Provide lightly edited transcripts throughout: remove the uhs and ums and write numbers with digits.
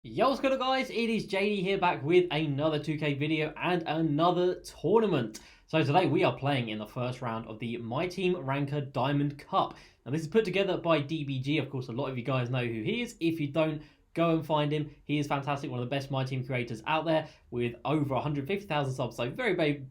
Yo, what's good guys? It is JD here back with another 2K video and another tournament. So today we are playing in the first round of the Myteam Ranker Diamond Cup. Now this is put together by DBG. Of course, a lot of you guys know who he is. If you don't, go and find him. He is fantastic, one of the best Myteam creators out there with over 150,000 subs. So very big.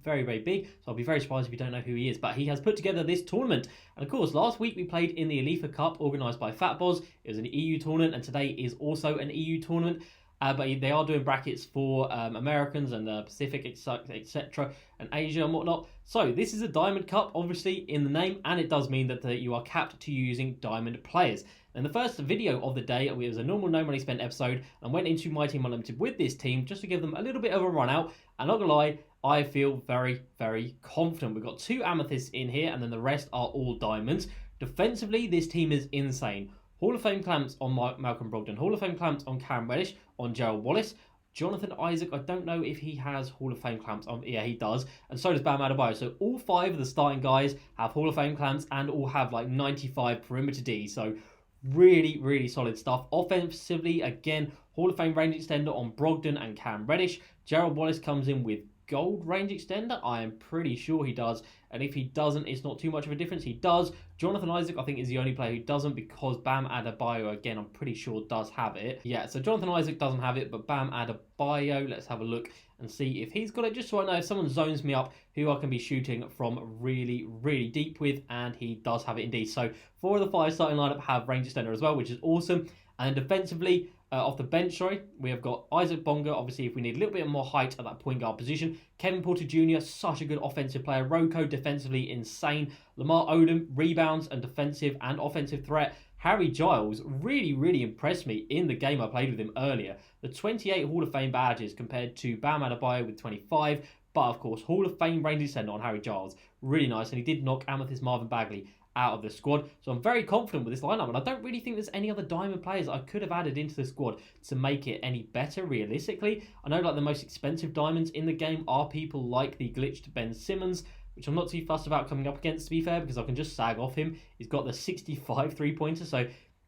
So I'll be very surprised if you don't know who he is. But he has put together this tournament. And of course, last week we played in the Alifa Cup organised by Fatboz. It was an EU tournament, and today is also an EU tournament. But they are doing brackets for Americans and Pacific, etc., and Asia and whatnot. So this is a Diamond Cup, obviously, in the name, and it does mean that you are capped to using Diamond players. And the first video of the day, it was a normal no money spent episode, and went into Myteam Unlimited with this team just to give them a little bit of a run out. And not gonna lie, I feel very confident. We've got 2 amethysts in here, and then the rest are all diamonds. Defensively, this team is insane. Hall of Fame clamps on Malcolm Brogdon. Hall of Fame clamps on Karen Reddish, on Gerald Wallace. Jonathan Isaac, I don't know if he has Hall of Fame clamps on. Yeah, he does. And so does Bam Adebayo. So all 5 of the starting guys have Hall of Fame clamps and all have like 95 perimeter D. So really solid stuff. Offensively, again, Hall of Fame range extender on Brogdon and Karen Reddish. Gerald Wallace comes in with gold range extender. I am pretty sure he does. And if he doesn't, it's not too much of a difference. He does. Jonathan Isaac, I think, is the only player who doesn't, because Bam Adebayo, again, I'm pretty sure does have it. Yeah, so Jonathan Isaac doesn't have it, but Bam Adebayo, let's have a look and see if he's got it, just so I know if someone zones me up who I can be shooting from really deep with, and he does have it indeed. So 4 of the 5 starting lineup have range extender as well, which is awesome. And defensively, off the bench, we have got Isaac Bonga, obviously, if we need a little bit more height at that point guard position. Kevin Porter Jr., such a good offensive player. Roko, defensively insane. Lamar Odom, rebounds and defensive and offensive threat. Harry Giles really impressed me in the game I played with him earlier. The 28 Hall of Fame badges compared to Bam Adebayo with 25. But, of course, Hall of Fame range extender on Harry Giles. Really nice. And he did knock Amethyst Marvin Bagley out of the squad. So I'm very confident with this lineup, and I don't really think there's any other diamond players I could have added into the squad to make it any better realistically. I know like the most expensive diamonds in the game are people like the glitched Ben Simmons, which I'm not too fussed about coming up against, to be fair, because I can just sag off him. He's got the 65 3-pointer, so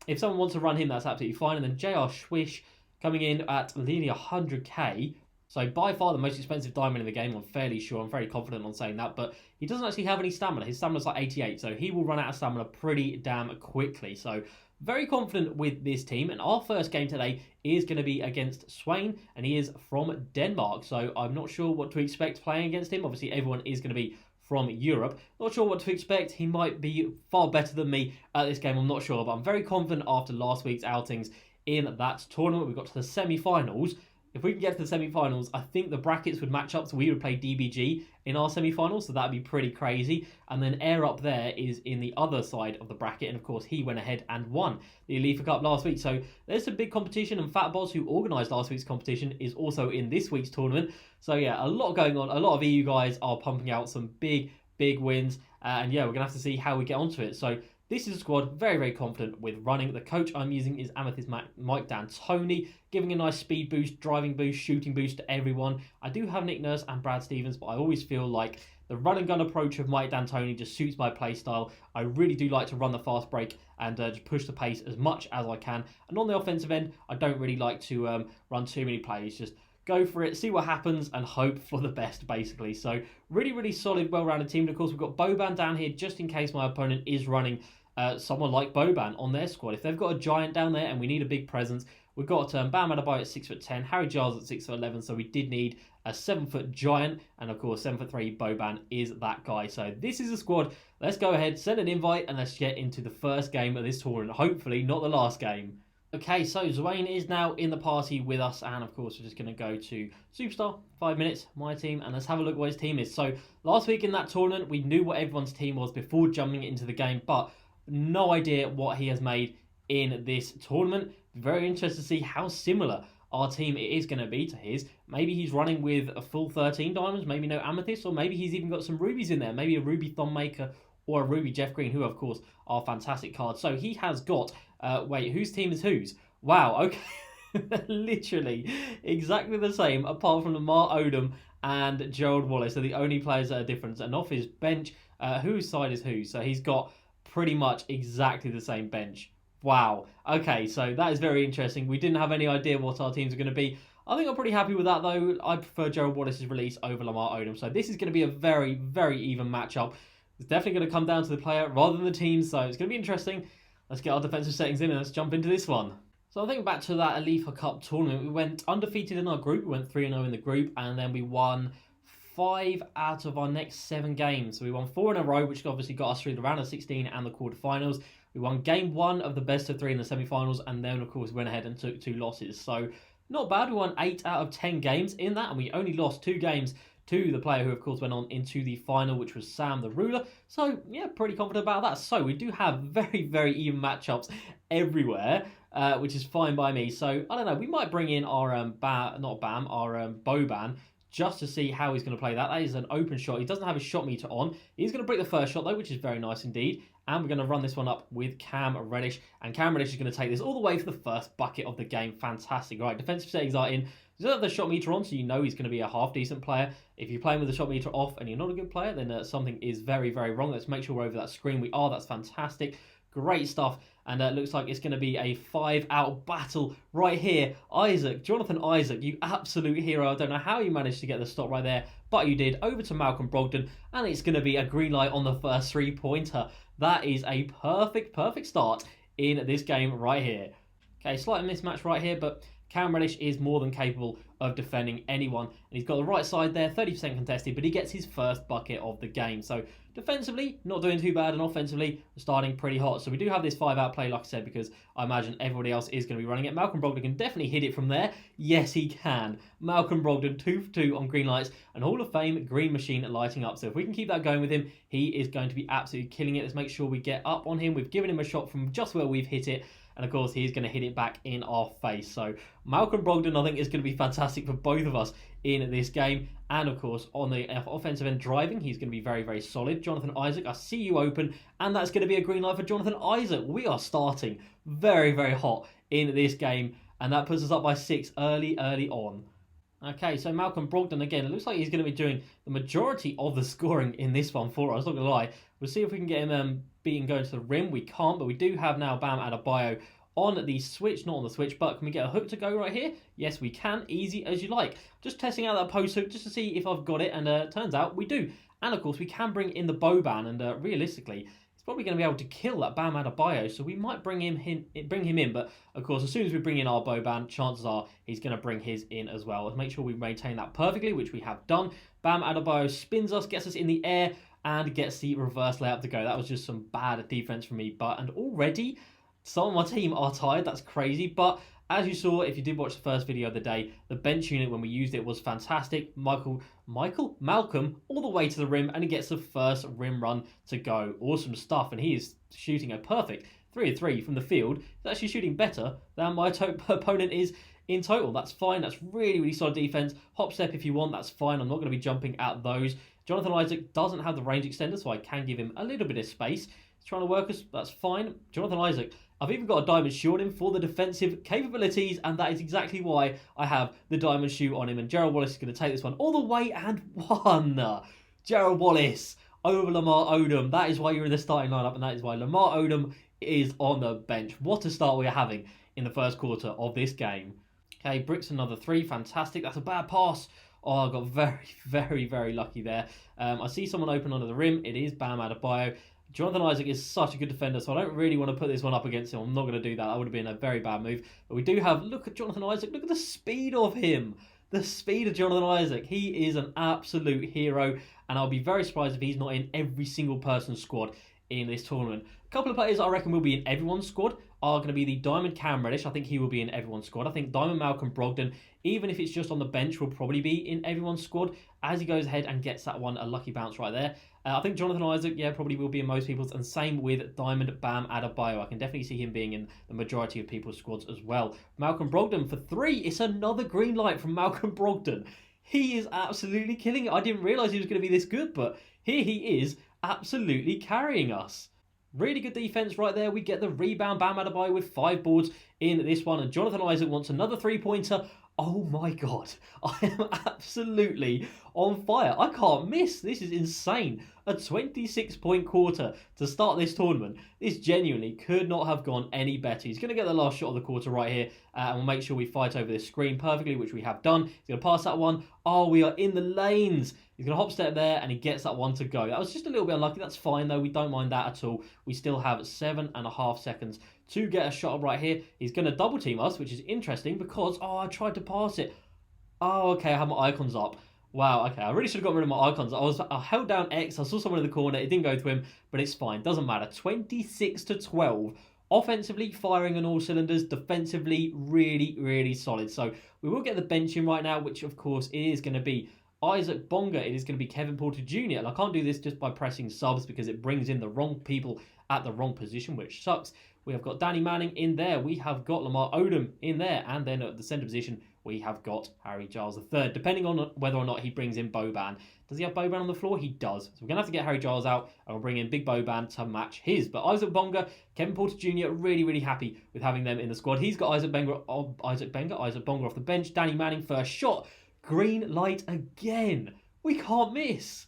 if someone wants to run him, that's absolutely fine. And then JR Swish coming in at nearly 100k. So by far the most expensive diamond in the game, I'm fairly sure. I'm very confident on saying that. But he doesn't actually have any stamina. His stamina's like 88. So he will run out of stamina pretty damn quickly. So very confident with this team. And our first game today is going to be against Swain. And he is from Denmark. So I'm not sure what to expect playing against him. Obviously, everyone is going to be from Europe. Not sure what to expect. He might be far better than me at this game. I'm not sure. But I'm very confident after last week's outings in that tournament. We got to the semi-finals. If we can get to the semi-finals, I think the brackets would match up, so we would play DBG in our semi-finals, so that'd be pretty crazy. And then Air Up there is in the other side of the bracket, and of course he went ahead and won the Alifa Cup last week. So there's some big competition, and Fatboz, who organised last week's competition, is also in this week's tournament. So yeah, a lot going on. A lot of EU guys are pumping out some big wins, and yeah, we're going to have to see how we get onto it. So this is a squad very confident with running. The coach I'm using is Amethyst Mike D'Antoni, giving a nice speed boost, driving boost, shooting boost to everyone. I do have Nick Nurse and Brad Stevens, but I always feel like the run and gun approach of Mike D'Antoni just suits my playstyle. I really do like to run the fast break and just push the pace as much as I can. And on the offensive end, I don't really like to run too many plays. Just go for it, see what happens, and hope for the best, basically. So really solid, well-rounded team. And of course, we've got Boban down here just in case my opponent is running someone like Boban on their squad. If they've got a giant down there and we need a big presence, we've got Bam Adebayo at 6'10", Harry Giles at 6'11", so we did need a 7-foot giant, and of course 7'3" Boban is that guy. So this is a squad. Let's go ahead, send an invite, and let's get into the first game of this tournament. Hopefully not the last game. Okay, so Zwain is now in the party with us, and of course we're just going to go to Superstar, 5 minutes, my team, and let's have a look what his team is. So last week in that tournament, we knew what everyone's team was before jumping into the game, but no idea what he has made in this tournament. Very interested to see how similar our team is going to be to his. Maybe he's running with a full 13 diamonds, maybe no amethyst, or maybe he's even got some rubies in there. Maybe a ruby Thonmaker or a ruby Jeff Green, who of course are fantastic cards. So he has got, wait, whose team is whose? Wow, okay. Literally exactly the same, apart from Lamar Odom and Gerald Wallace are the only players that are different. And off his bench, whose side is whose? So he's got pretty much exactly the same bench Wow. Okay, so that is very interesting. We didn't have any idea what our teams are going to be. I think I'm pretty happy with that, though. I prefer Gerald Wallace's release over Lamar Odom. So this is going to be a very, very even matchup. It's definitely going to come down to the player rather than the team, so it's going to be interesting. Let's get our defensive settings in and let's jump into this one. So I think back to that Alifa Cup tournament, we went undefeated in our group. We went 3-0 in the group, and then we won 5 out of our next 7 games. So we won 4 in a row, which obviously got us through the round of 16 and the quarterfinals. We won game 1 of the best of 3 in the semi-finals, and then, of course, went ahead and took 2 losses. So not bad. We won 8 out of 10 games in that, and we only lost 2 games to the player who, of course, went on into the final, which was Sam the Ruler. So, yeah, pretty confident about that. So, we do have very, very even matchups everywhere, which is fine by me. So, I don't know. We might bring in our, Boban, just to see how he's going to play that. That is an open shot. He doesn't have his shot meter on. He's going to break the first shot, though, which is very nice indeed. And we're going to run this one up with Cam Reddish. And Cam Reddish is going to take this all the way for the first bucket of the game. Fantastic. All right, defensive settings are in. He doesn't have the shot meter on, so you know he's going to be a half-decent player. If you're playing with the shot meter off and you're not a good player, then something is very, very wrong. Let's make sure we're over that screen. We are. That's fantastic. Great stuff. And it looks like it's going to be a 5-out battle right here. Isaac, Jonathan Isaac, you absolute hero. I don't know how you managed to get the stop right there, but you did. Over to Malcolm Brogdon, and it's going to be a green light on the first 3-pointer. That is a perfect start in this game right here. Okay, slight mismatch right here, but Cam Reddish is more than capable of defending anyone. And he's got the right side there, 30% contested, but he gets his first bucket of the game. So defensively, not doing too bad, and offensively, starting pretty hot. So we do have this 5-out play, like I said, because I imagine everybody else is going to be running it. Malcolm Brogdon can definitely hit it from there. Yes, he can. Malcolm Brogdon, 2 for 2 on green lights, and Hall of Fame green machine lighting up. So if we can keep that going with him, he is going to be absolutely killing it. Let's make sure we get up on him. We've given him a shot from just where we've hit it. And of course, he's going to hit it back in our face. So Malcolm Brogdon, I think, is going to be fantastic for both of us in this game. And of course, on the offensive end driving, he's going to be very, very solid. Jonathan Isaac, I see you open. And that's going to be a green light for Jonathan Isaac. We are starting very, very hot in this game. And that puts us up by 6 early on. Okay, so Malcolm Brogdon, again, it looks like he's going to be doing the majority of the scoring in this one for us. Not going to lie. We'll see if we can get him beating going to the rim. We can't, but we do have now Bam Adebayo on the switch, not on the switch, but can we get a hook to go right here? Yes, we can. Easy as you like. Just testing out that post hook just to see if I've got it, and turns out we do. And of course, we can bring in the Boban, and realistically, he's probably going to be able to kill that Bam Adebayo, so we might bring him in. But of course, as soon as we bring in our Boban, chances are he's going to bring his in as well. Let's make sure we maintain that perfectly, which we have done. Bam Adebayo spins us, gets us in the air, and gets the reverse layup to go. That was just some bad defense from me. And already, some of my team are tired. That's crazy. But as you saw, if you did watch the first video of the day, the bench unit when we used it was fantastic. Malcolm, all the way to the rim, and he gets the first rim run to go. Awesome stuff. And he is shooting a perfect 3 of 3 from the field. He's actually shooting better than my opponent is in total. That's fine. That's really, really solid defense. Hop step if you want. That's fine. I'm not going to be jumping at those. Jonathan Isaac doesn't have the range extender, so I can give him a little bit of space. He's trying to work us. That's fine. Jonathan Isaac, I've even got a diamond shoe on him for the defensive capabilities, and that is exactly why I have the diamond shoe on him. And Gerald Wallace is going to take this one all the way and one. Gerald Wallace over Lamar Odom. That is why you're in the starting lineup, and that is why Lamar Odom is on the bench. What a start we are having in the first quarter of this game. Okay, Bricks another 3. Fantastic. That's a bad pass. Oh, I got very, very, very lucky there. I see someone open under the rim. It is Bam Adebayo. Jonathan Isaac is such a good defender, so I don't really want to put this one up against him. I'm not going to do that. That would have been a very bad move. But we do have, look at Jonathan Isaac. Look at the speed of him. The speed of Jonathan Isaac. He is an absolute hero, and I'll be very surprised if he's not in every single person's squad in this tournament. A couple of players I reckon will be in everyone's squad are going to be the Diamond Cam Reddish. I think he will be in everyone's squad. I think Diamond Malcolm Brogdon, even if it's just on the bench, will probably be in everyone's squad as he goes ahead and gets that one a lucky bounce right there. I think Jonathan Isaac, yeah, probably will be in most people's, and same with Diamond Bam Adebayo. I can definitely see him being in the majority of people's squads as well. Malcolm Brogdon for 3. It's another green light from Malcolm Brogdon. He is absolutely killing it. I didn't realise he was going to be this good, but here he is absolutely carrying us. Really good defense right there. We get the rebound. Bam Adebayo with 5 boards in this one. And Jonathan Isaac wants another 3-pointer. Oh my god, I am absolutely on fire. I can't miss. This is insane. A 26-point quarter to start this tournament. This genuinely could not have gone any better. He's going to get the last shot of the quarter right here, and we'll make sure we fight over this screen perfectly, which we have done. He's going to pass that one. Oh, we are in the lanes. He's going to hop step there, and he gets that one to go. That was just a little bit unlucky. That's fine, though. We don't mind that at all. We still have 7.5 seconds to get a shot right here. He's going to double team us, which is interesting because, oh, I tried to pass it. Oh, okay, I have my icons up. Wow, okay, I really should have got rid of my icons. I held down X, I saw someone in the corner, it didn't go to him, but it's fine, doesn't matter. 26-12. Offensively, firing on all cylinders. Defensively, really, really solid. So we will get the bench in right now, which of course is going to be Isaac Bonga. It is going to be Kevin Porter Jr. And I can't do this just by pressing subs because it brings in the wrong people at the wrong position, which sucks. We have got Danny Manning in there. We have got Lamar Odom in there. And then at the centre position, we have got Harry Giles III. Depending on whether or not he brings in Boban. Does he have Boban on the floor? He does. So we're going to have to get Harry Giles out and we'll bring in Big Boban to match his. But Isaac Bonga, Kevin Porter Jr., really, really happy with having them in the squad. He's got Isaac Bonga off the bench. Danny Manning, first shot. Green light again. We can't miss.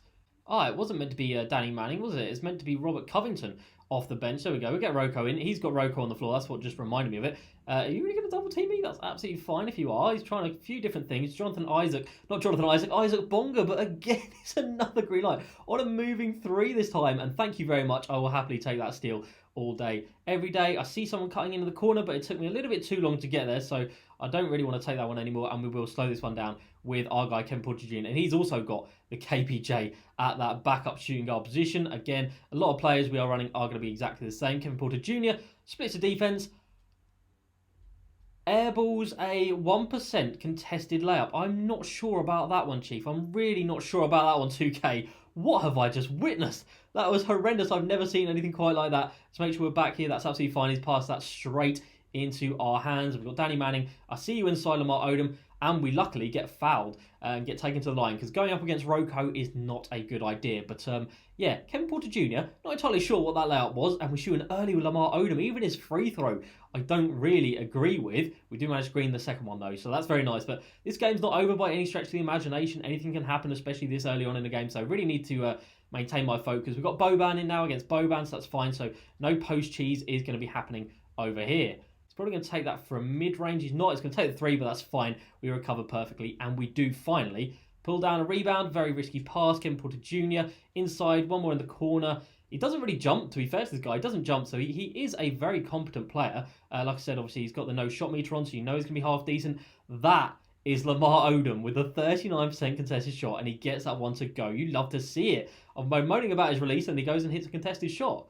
It wasn't meant to be Danny Manning, was it? It's meant to be Robert Covington off the bench. There we go. We'll get Roko in. He's got Roko on the floor. That's what just reminded me of it. Are you really going to double team me? That's absolutely fine if you are. He's trying a few different things. Isaac Bonga, but again, it's another green light on a moving three this time. And thank you very much. I will happily take that steal all day, every day. I see someone cutting into the corner, but it took me a little bit too long to get there, so I don't really want to take that one anymore, and we will slow this one down with our guy Kevin Porter Jr. And he's also got the KPJ at that backup shooting guard position. Again, a lot of players we are running are going to be exactly the same. Kevin Porter Jr. splits the defense, airballs a 1% contested layup. I'm not sure about that one, Chief. I'm really not sure about that one, 2K. What have I just witnessed? That was horrendous. I've never seen anything quite like that. Let's make sure we're back here. That's absolutely fine. He's passed that straight into our hands. We've got Danny Manning. I see you inside Lamar Odom. And we luckily get fouled and get taken to the line because going up against Roko is not a good idea. But yeah, Kevin Porter Jr., not entirely sure what that layout was. And we're shooting early with Lamar Odom. Even his free throw, I don't really agree with. We do manage to green the second one though, so that's very nice. But this game's not over by any stretch of the imagination. Anything can happen, especially this early on in the game. So I really need to maintain my focus. We've got Boban in now against Boban, so that's fine. So no post cheese is going to be happening over here. He's probably going to take that from mid-range. He's not. He's going to take the three, but that's fine. We recover perfectly, and we do finally pull down a rebound. Very risky pass. Kevin Porter Jr. inside. One more in the corner. He doesn't really jump, to be fair to this guy. He doesn't jump, so he is a very competent player. Like I said, obviously, he's got the no shot meter on, so you know he's going to be half decent. That is Lamar Odom with a 39% contested shot, and he gets that one to go. You love to see it. I'm moaning about his release, and he goes and hits a contested shot.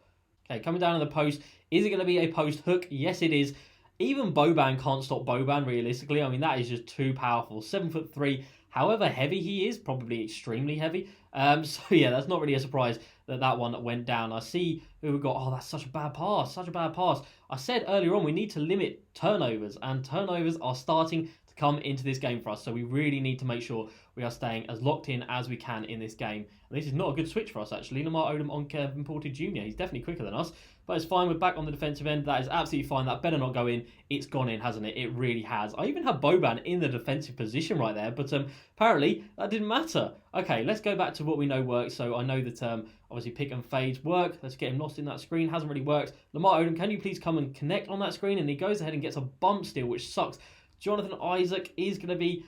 Okay, coming down in the post. Is it going to be a post hook? Yes, it is. Even Boban can't stop Boban, realistically. I mean, that is just too powerful. 7'3", however heavy he is, probably extremely heavy. So, yeah, that's not really a surprise that that one went down. I see who we've got. Oh, that's such a bad pass. Such a bad pass. I said earlier on we need to limit turnovers, and turnovers are starting to come into this game for us. So we really need to make sure we are staying as locked in as we can in this game. And this is not a good switch for us, actually. Lamar Odom on Kevin Porter Jr. He's definitely quicker than us. But it's fine. We're back on the defensive end. That is absolutely fine. That better not go in. It's gone in, hasn't it? It really has. I even have Boban in the defensive position right there. But apparently, that didn't matter. Okay, let's go back to what we know works. So I know that obviously pick and fades work. Let's get him lost in that screen. Hasn't really worked. Lamar Odom, can you please come and connect on that screen? And he goes ahead and gets a bump steal, which sucks. Jonathan Isaac is going to be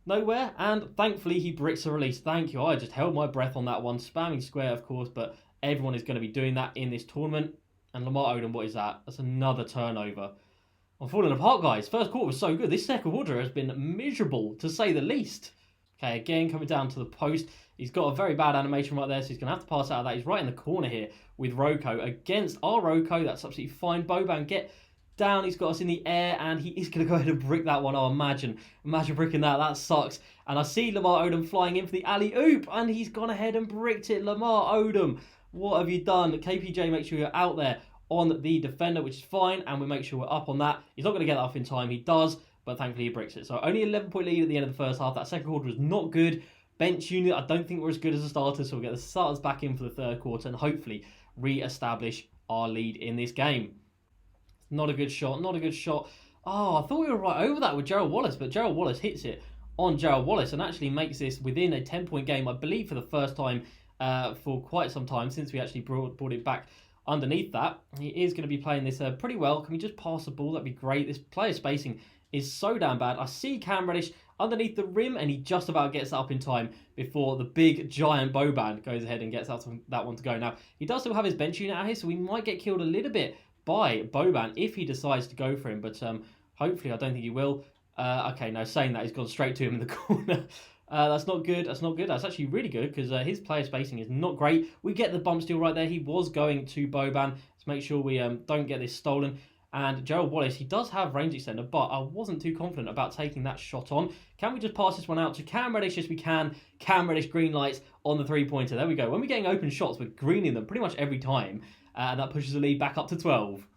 nowhere, and thankfully he bricks a release. Thank you. I just held my breath on that one. Spamming square, of course, but everyone is going to be doing that in this tournament. And Lamar Odom, what is that? That's another turnover. I'm falling apart, guys. First quarter was so good. This second quarter has been miserable, to say the least. Okay, again, coming down to the post. He's got a very bad animation right there, so he's going to have to pass out of that. He's right in the corner here with Roko against our Roko. That's absolutely fine. Boban, get down. He's got us in the air, and he is going to go ahead and brick that one. Oh, imagine bricking that. That sucks. And I see Lamar Odom flying in for the alley-oop, and he's gone ahead and bricked it. Lamar Odom, what have you done? KPJ, make sure you're out there on the defender, which is fine, and we make sure we're up on that. He's not going to get that off in time. He does, but thankfully he bricks it. So only 11-point lead at the end of the first half. That second quarter was not good. Bench unit, I don't think we're as good as the starters, so we'll get the starters back in for the third quarter and hopefully re-establish our lead in this game. Not a good shot, not a good shot. Oh, I thought we were right over that with Gerald Wallace, but Gerald Wallace hits it on Gerald Wallace and actually makes this within a 10-point game, I believe, for the first time for quite some time since we actually brought it back underneath that. He is going to be playing this pretty well. Can we just pass the ball? That'd be great. This player spacing is so damn bad. I see Cam Reddish underneath the rim, and he just about gets that up in time before the big giant Boban goes ahead and gets that one to go. Now, he does still have his bench unit out here, so we might get killed a little bit by Boban if he decides to go for him, but hopefully I don't think he will. Okay, now saying that, he's gone straight to him in the corner. That's not good. That's not good. That's actually really good because his player spacing is not great. We get the bump steal right there. He was going to Boban. Let's make sure we don't get this stolen. And Gerald Wallace, he does have range extender, but I wasn't too confident about taking that shot on. Can we just pass this one out to Cam Reddish? Yes, we can. Cam Reddish green lights on the three-pointer. There we go. When we're getting open shots, we're greening them pretty much every time. And that pushes the lead back up to 12.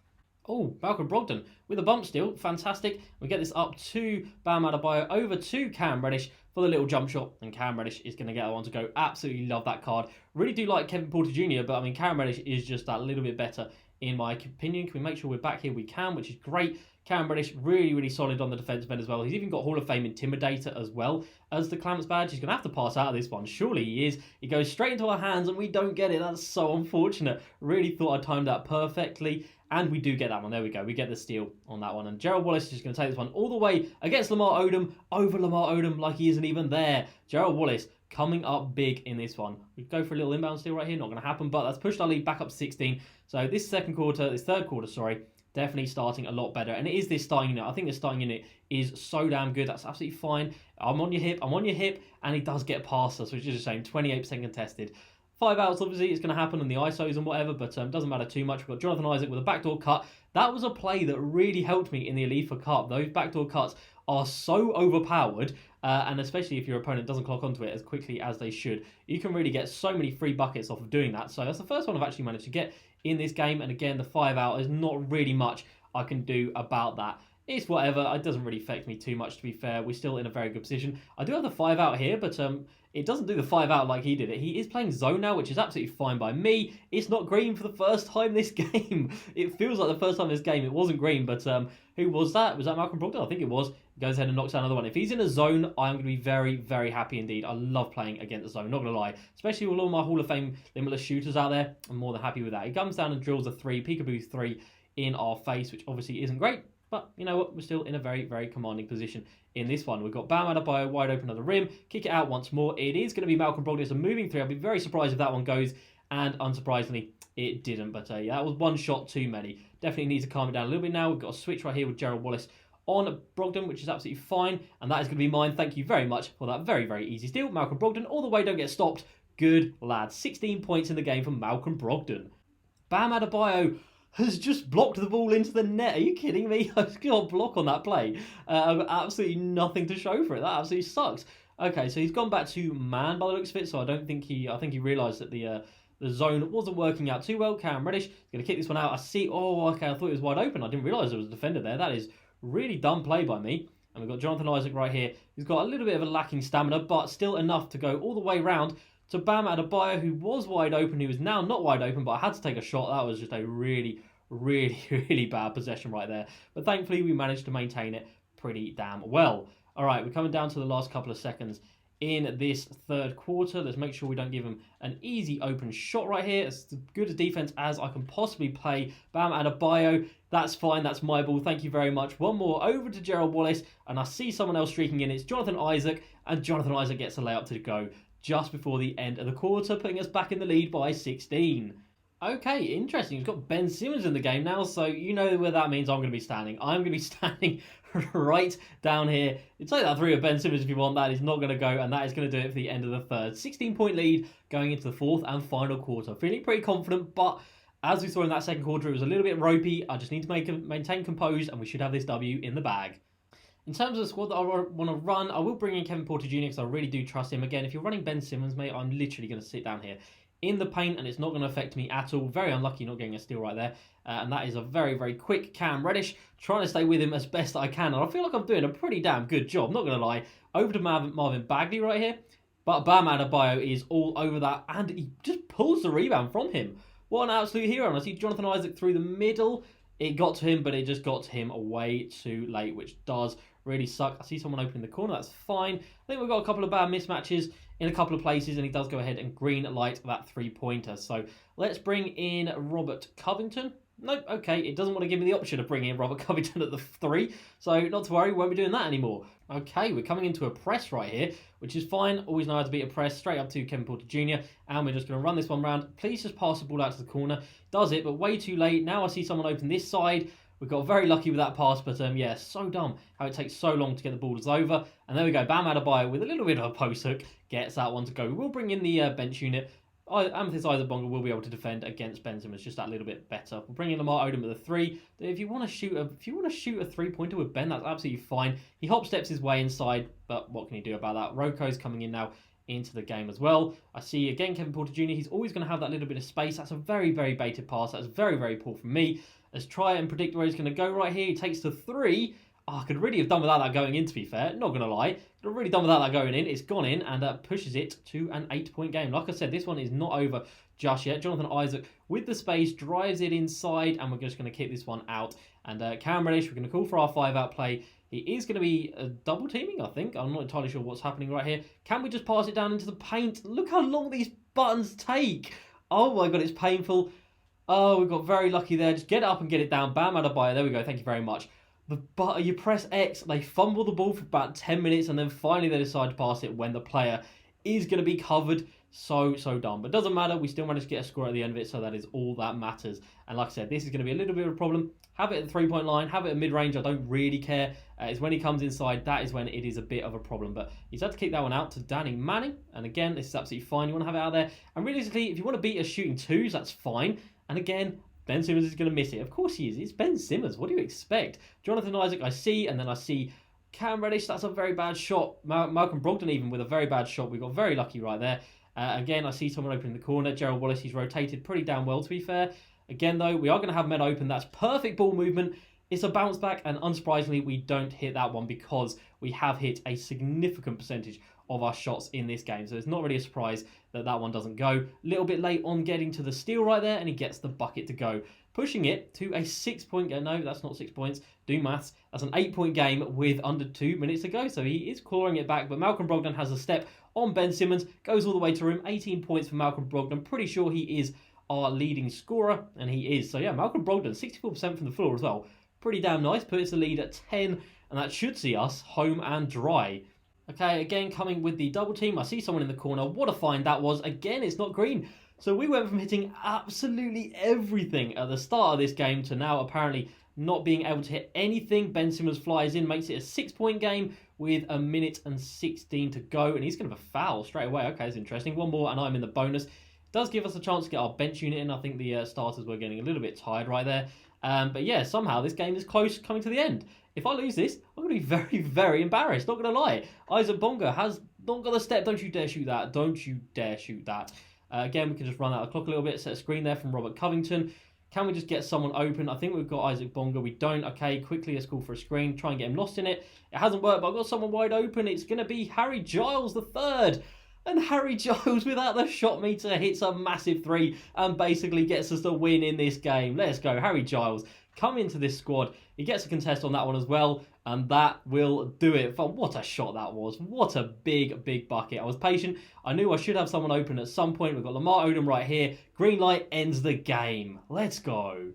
Oh, Malcolm Brogdon with a bump steal. Fantastic. We get this up to Bam Adebayo, over to Cam Reddish for the little jump shot. And Cam Reddish is going to get that one to go. Absolutely love that card. Really do like Kevin Porter Jr., but I mean, Cam Reddish is just that little bit better in my opinion. Can we make sure we're back here? We can, which is great. Cam Reddish, really, really solid on the defensive end as well. He's even got Hall of Fame Intimidator as well as the Clamps badge. He's going to have to pass out of this one. Surely he is. He goes straight into our hands and we don't get it. That's so unfortunate. Really thought I timed that perfectly. And we do get that one. There we go. We get the steal on that one. And Gerald Wallace is just going to take this one all the way against Lamar Odom. Over Lamar Odom like he isn't even there. Gerald Wallace coming up big in this one. We go for a little inbound steal right here. Not going to happen, but that's pushed our lead back up to 16. So this third quarter, sorry, definitely starting a lot better. And it is this starting unit. I think the starting unit is so damn good. That's absolutely fine. I'm on your hip. And he does get past us, which is a shame. 28% contested. 5 outs, obviously, it's going to happen on the ISOs and whatever, but doesn't matter too much. We've got Jonathan Isaac with a backdoor cut. That was a play that really helped me in the Alifa Cup. Those backdoor cuts are so overpowered, and especially if your opponent doesn't clock onto it as quickly as they should, you can really get so many free buckets off of doing that. So that's the first one I've actually managed to get in this game, and again, the 5 out is not really much I can do about that. It's whatever. It doesn't really affect me too much, to be fair. We're still in a very good position. I do have the 5 out here, but it doesn't do the 5 out like he did it. He is playing zone now, which is absolutely fine by me. It's not green for the first time this game. It feels like the first time this game it wasn't green, but who was that? Was that Malcolm Brogdon? I think it was. Goes ahead and knocks down another one. If he's in a zone, I'm going to be very, very happy indeed. I love playing against the zone, not going to lie. Especially with all my Hall of Fame limitless shooters out there. I'm more than happy with that. He comes down and drills a 3, peekaboo 3 in our face, which obviously isn't great. But you know what? We're still in a very, very commanding position in this one. We've got Bam Adebayo wide open at the rim. Kick it out once more. It is going to be Malcolm Brogdon. It's a moving 3. I'd be very surprised if that one goes. And unsurprisingly, it didn't. But yeah, that was one shot too many. Definitely need to calm it down a little bit now. We've got a switch right here with Gerald Wallace on Brogdon, which is absolutely fine. And that is going to be mine. Thank you very much for that very, very easy steal. Malcolm Brogdon all the way. Don't get stopped. Good lad. 16 points in the game from Malcolm Brogdon. Bam Adebayo has just blocked the ball into the net. Are you kidding me? I've got a block on that play. I've got absolutely nothing to show for it. That absolutely sucks. Okay, so he's gone back to man by the looks of it. So I think he realised that the zone wasn't working out too well. Cam Reddish is going to kick this one out. I see. Oh, okay. I thought it was wide open. I didn't realise there was a defender there. That is really dumb play by me. And we've got Jonathan Isaac right here. He's got a little bit of a lacking stamina, but still enough to go all the way round to Bam Adebayo, who was wide open, who is now not wide open, but I had to take a shot. That was just a really, really, really bad possession right there. But thankfully, we managed to maintain it pretty damn well. All right, we're coming down to the last couple of seconds in this third quarter. Let's make sure we don't give him an easy open shot right here. It's as good a defense as I can possibly play. Bam Adebayo, that's fine. That's my ball. Thank you very much. One more over to Gerald Wallace, and I see someone else streaking in. It's Jonathan Isaac, and Jonathan Isaac gets a layup to go just before the end of the quarter, putting us back in the lead by 16. Okay, interesting. We've got Ben Simmons in the game now, so you know where that means I'm going to be standing. I'm going to be standing right down here. You take that 3 of Ben Simmons if you want. That is not going to go, and that is going to do it for the end of the third. 16-point lead going into the fourth and final quarter. Feeling pretty confident, but as we saw in that second quarter, it was a little bit ropey. I just need to maintain composed, and we should have this W in the bag. In terms of the squad that I want to run, I will bring in Kevin Porter Jr. because I really do trust him. Again, if you're running Ben Simmons, mate, I'm literally going to sit down here in the paint, and it's not going to affect me at all. Very unlucky not getting a steal right there. And that is a very, very quick Cam Reddish, trying to stay with him as best I can. And I feel like I'm doing a pretty damn good job, not going to lie. Over to Marvin Bagley right here. But Bam Adebayo is all over that, and he just pulls the rebound from him. What an absolute hero. And I see Jonathan Isaac through the middle. It got to him, but it just got to him way too late, which does really suck. I see someone opening the corner. That's fine. I think we've got a couple of bad mismatches in a couple of places, and he does go ahead and green light that three-pointer. So let's bring in Robert Covington. Nope, okay, it doesn't want to give me the option of bringing in Robert Covington at the 3, so not to worry, won't be doing that anymore. Okay, we're coming into a press right here, which is fine. Always know how to beat a press. Straight up to Kevin Porter Jr., and we're just going to run this one round. Please just pass the ball out to the corner. Does it, but way too late. Now I see someone open this side. We got very lucky with that pass, but yeah, so dumb how it takes so long to get the balls over. And there we go, Bam Adebayo with a little bit of a post hook gets that one to go. We'll bring in the bench unit. Amethyst Isaac Bonga will be able to defend against Ben Simmons just that little bit better. We'll bring in Lamar Odom at the 3. If you want to shoot a three-pointer with Ben, that's absolutely fine. He hop steps his way inside, but what can he do about that? Roko's coming in now into the game as well. I see again Kevin Porter Jr. He's always going to have that little bit of space. That's a very, very baited pass. That's very, very poor from me. Let's try and predict where he's going to go right here. He takes the 3. I could really have done without that going in, to be fair. Not going to lie. Could have really done without that going in. It's gone in and pushes it to an 8-point game. Like I said, this one is not over just yet. Jonathan Isaac with the space drives it inside, and we're just going to kick this one out. And Cam Reddish, we're going to call for our 5-out play. He is going to be double teaming, I think. I'm not entirely sure what's happening right here. Can we just pass it down into the paint? Look how long these buttons take. Oh my God, it's painful. Oh, we got very lucky there. Just get it up and get it down. Bam Adebayo. There we go. Thank you very much. But you press X, they fumble the ball for about 10 minutes, and then finally they decide to pass it when the player is going to be covered. So dumb. But doesn't matter. We still managed to get a score at the end of it, so that is all that matters. And like I said, this is going to be a little bit of a problem. Have it at the three-point line. Have it at mid-range. I don't really care. It's when he comes inside, that is when it is a bit of a problem. But he's had to kick that one out to Danny Manning. And again, this is absolutely fine. You want to have it out there. And realistically, if you want to beat us shooting 2s, that's fine. And again, Ben Simmons is going to miss it. Of course he is. It's Ben Simmons. What do you expect? Jonathan Isaac, I see. And then I see Cam Reddish. That's a very bad shot. Malcolm Brogdon even with a very bad shot. We got very lucky right there. Again, I see someone open in the corner. Gerald Wallace, he's rotated pretty damn well, to be fair. Again, though, we are going to have Med open. That's perfect ball movement. It's a bounce back. And unsurprisingly, we don't hit that one because we have hit a significant percentage of our shots in this game. So it's not really a surprise that that one doesn't go. A little bit late on getting to the steal right there, and he gets the bucket to go. Pushing it to a 6-point game. No, that's not 6 points. Do maths. That's an 8-point game with under 2 minutes to go. So he is clawing it back, but Malcolm Brogdon has a step on Ben Simmons. Goes all the way to rim. 18 points for Malcolm Brogdon. I'm pretty sure he is our leading scorer, and he is. So yeah, Malcolm Brogdon, 64% from the floor as well. Pretty damn nice. Puts the lead at 10, and that should see us home and dry. Okay, again, coming with the double team. I see someone in the corner. What a find that was. Again, it's not green. So we went from hitting absolutely everything at the start of this game to now apparently not being able to hit anything. Ben Simmons flies in, makes it a 6-point game with 1 minute and 16 to go. And he's going to have a foul straight away. Okay, that's interesting. One more and I'm in the bonus. Does give us a chance to get our bench unit in. I think the starters were getting a little bit tired right there. But yeah, somehow this game is close coming to the end. If I lose this, I'm going to be very, very embarrassed. Not going to lie. Isaac Bonga has not got a step. Don't you dare shoot that. Don't you dare shoot that. Again, we can just run out the clock a little bit. Set a screen there from Robert Covington. Can we just get someone open? I think we've got Isaac Bonga. We don't. Okay, quickly let's call for a screen. Try and get him lost in it. It hasn't worked, but I've got someone wide open. It's going to be Harry Giles the third. And Harry Giles, without the shot meter, hits a massive 3 and basically gets us the win in this game. Let's go. Harry Giles, come into this squad. He gets a contest on that one as well, and that will do it. But what a shot that was. What a big, big bucket. I was patient. I knew I should have someone open at some point. We've got Lamar Odom right here. Green light ends the game. Let's go.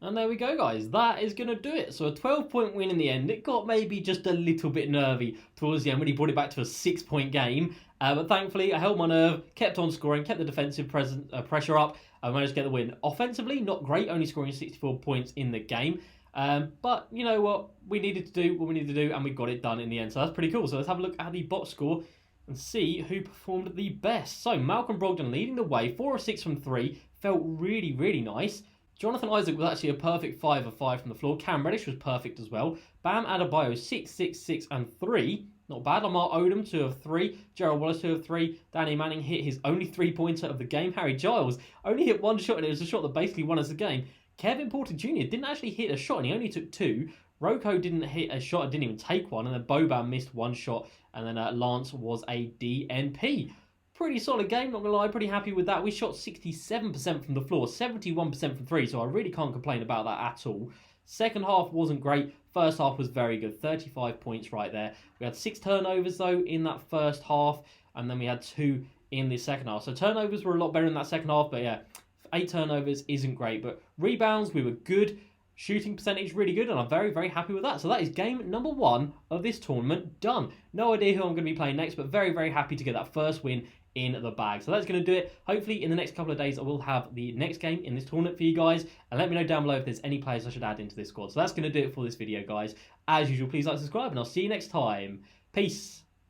And there we go, guys. That is going to do it. So a 12-point win in the end. It got maybe just a little bit nervy towards the end when he brought it back to a 6-point game. But thankfully, I held my nerve, kept on scoring, kept the defensive pressure up, and managed to get the win. Offensively, not great, only scoring 64 points in the game. But you know what? We needed to do what we needed to do, and we got it done in the end. So that's pretty cool. So let's have a look at the box score and see who performed the best. So Malcolm Brogdon leading the way, 4 of 6 from 3. Felt really, really nice. Jonathan Isaac was actually a perfect 5 of 5 from the floor. Cam Reddish was perfect as well. Bam Adebayo, 6, 6, 6, and 3. Not bad. Lamar Odom, 2 of 3. Gerald Wallace, 2 of 3. Danny Manning hit his only 3-pointer of the game. Harry Giles only hit 1 shot, and it was a shot that basically won us the game. Kevin Porter Jr. didn't actually hit a shot, and he only took 2. Roko didn't hit a shot and didn't even take one, and then Boban missed 1 shot, and then Lance was a DNP. Pretty solid game, not gonna lie, pretty happy with that. We shot 67% from the floor, 71% from three, so I really can't complain about that at all. Second half wasn't great. First half was very good, 35 points right there. We had 6 turnovers though in that first half, and then we had 2 in the second half. So turnovers were a lot better in that second half, but yeah, 8 turnovers isn't great. But rebounds, we were good. Shooting percentage really good, and I'm very, very happy with that. So that is game number 1 of this tournament done. No idea who I'm going to be playing next, but very, very happy to get that first win in the bag. So that's going to do it. Hopefully in the next couple of days I will have the next game in this tournament for you guys, and let me know down below if there's any players I should add into this squad. So that's going to do it for this video, guys. As usual, please like, subscribe, and I'll see you next time. Peace.